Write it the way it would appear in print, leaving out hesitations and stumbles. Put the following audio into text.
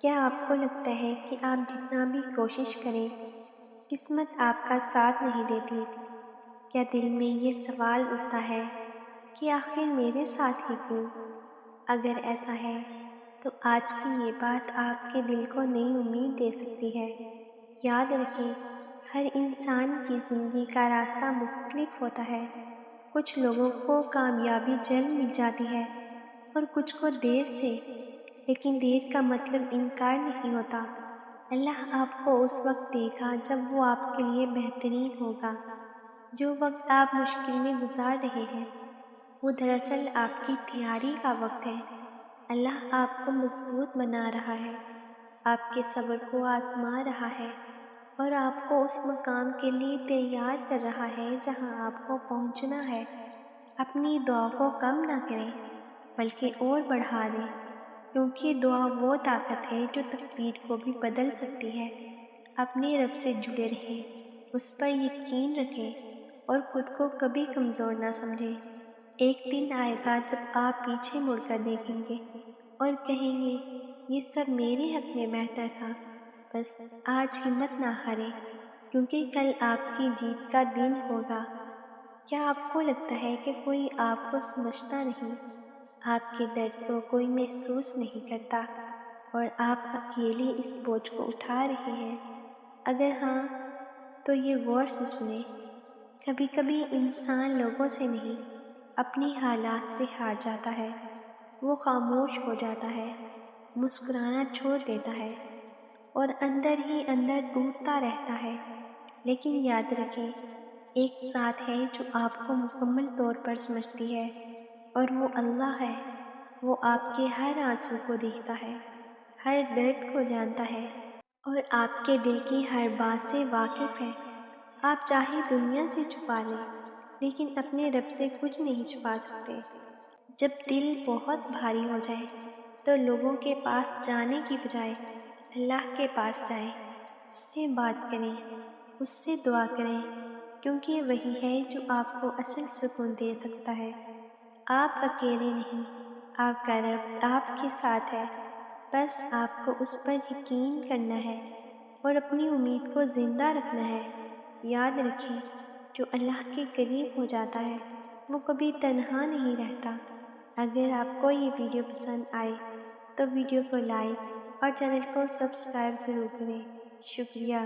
کیا آپ کو لگتا ہے کہ آپ جتنا بھی کوشش کریں قسمت آپ کا ساتھ نہیں دیتی؟ کیا دل میں یہ سوال اٹھتا ہے کہ آخر میرے ساتھ ہی کیوں؟ اگر ایسا ہے تو آج کی یہ بات آپ کے دل کو نئی امید دے سکتی ہے۔ یاد رکھیں، ہر انسان کی زندگی کا راستہ مختلف ہوتا ہے۔ کچھ لوگوں کو کامیابی جلد مل جاتی ہے اور کچھ کو دیر سے، لیکن دیر کا مطلب انکار نہیں ہوتا۔ اللہ آپ کو اس وقت دے گا جب وہ آپ کے لیے بہترین ہوگا۔ جو وقت آپ مشکل میں گزار رہے ہیں وہ دراصل آپ کی تیاری کا وقت ہے۔ اللہ آپ کو مضبوط بنا رہا ہے، آپ کے صبر کو آزما رہا ہے اور آپ کو اس مقام کے لیے تیار کر رہا ہے جہاں آپ کو پہنچنا ہے۔ اپنی دعا کو کم نہ کریں بلکہ اور بڑھا دیں، کیونکہ دعا وہ طاقت ہے جو تقدیر کو بھی بدل سکتی ہے۔ اپنے رب سے جڑے رہیں، اس پر یقین رکھیں اور خود کو کبھی کمزور نہ سمجھیں۔ ایک دن آئے گا جب آپ پیچھے مڑ کر دیکھیں گے اور کہیں گے یہ سب میرے حق میں بہتر تھا۔ بس آج ہمت نہ ہاریں، کیونکہ کل آپ کی جیت کا دن ہوگا۔ کیا آپ کو لگتا ہے کہ کوئی آپ کو سمجھتا نہیں، آپ کے درد کو کوئی محسوس نہیں کرتا اور آپ اکیلے اس بوجھ کو اٹھا رہے ہیں؟ اگر ہاں تو یہ غور سے سنیں، کبھی کبھی انسان لوگوں سے نہیں اپنی حالات سے ہار جاتا ہے۔ وہ خاموش ہو جاتا ہے، مسکرانا چھوڑ دیتا ہے اور اندر ہی اندر ٹوٹتا رہتا ہے۔ لیکن یاد رکھیں، ایک ذات ہے جو آپ کو مکمل طور پر سمجھتی ہے اور وہ اللہ ہے۔ وہ آپ کے ہر آنسو کو دیکھتا ہے، ہر درد کو جانتا ہے اور آپ کے دل کی ہر بات سے واقف ہے۔ آپ چاہے دنیا سے چھپا لیں لیکن اپنے رب سے کچھ نہیں چھپا سکتے۔ جب دل بہت بھاری ہو جائے تو لوگوں کے پاس جانے کی بجائے اللہ کے پاس جائیں، اس سے بات کریں، اس سے دعا کریں، کیونکہ وہی ہے جو آپ کو اصل سکون دے سکتا ہے۔ آپ اکیلے نہیں، آپ کا رب آپ کے ساتھ ہے۔ بس آپ کو اس پر یقین کرنا ہے اور اپنی امید کو زندہ رکھنا ہے۔ یاد رکھیں، جو اللہ کے قریب ہو جاتا ہے وہ کبھی تنہا نہیں رہتا۔ اگر آپ کو یہ ویڈیو پسند آئے تو ویڈیو کو لائک اور چینل کو سبسکرائب ضرور کریں۔ شکریہ۔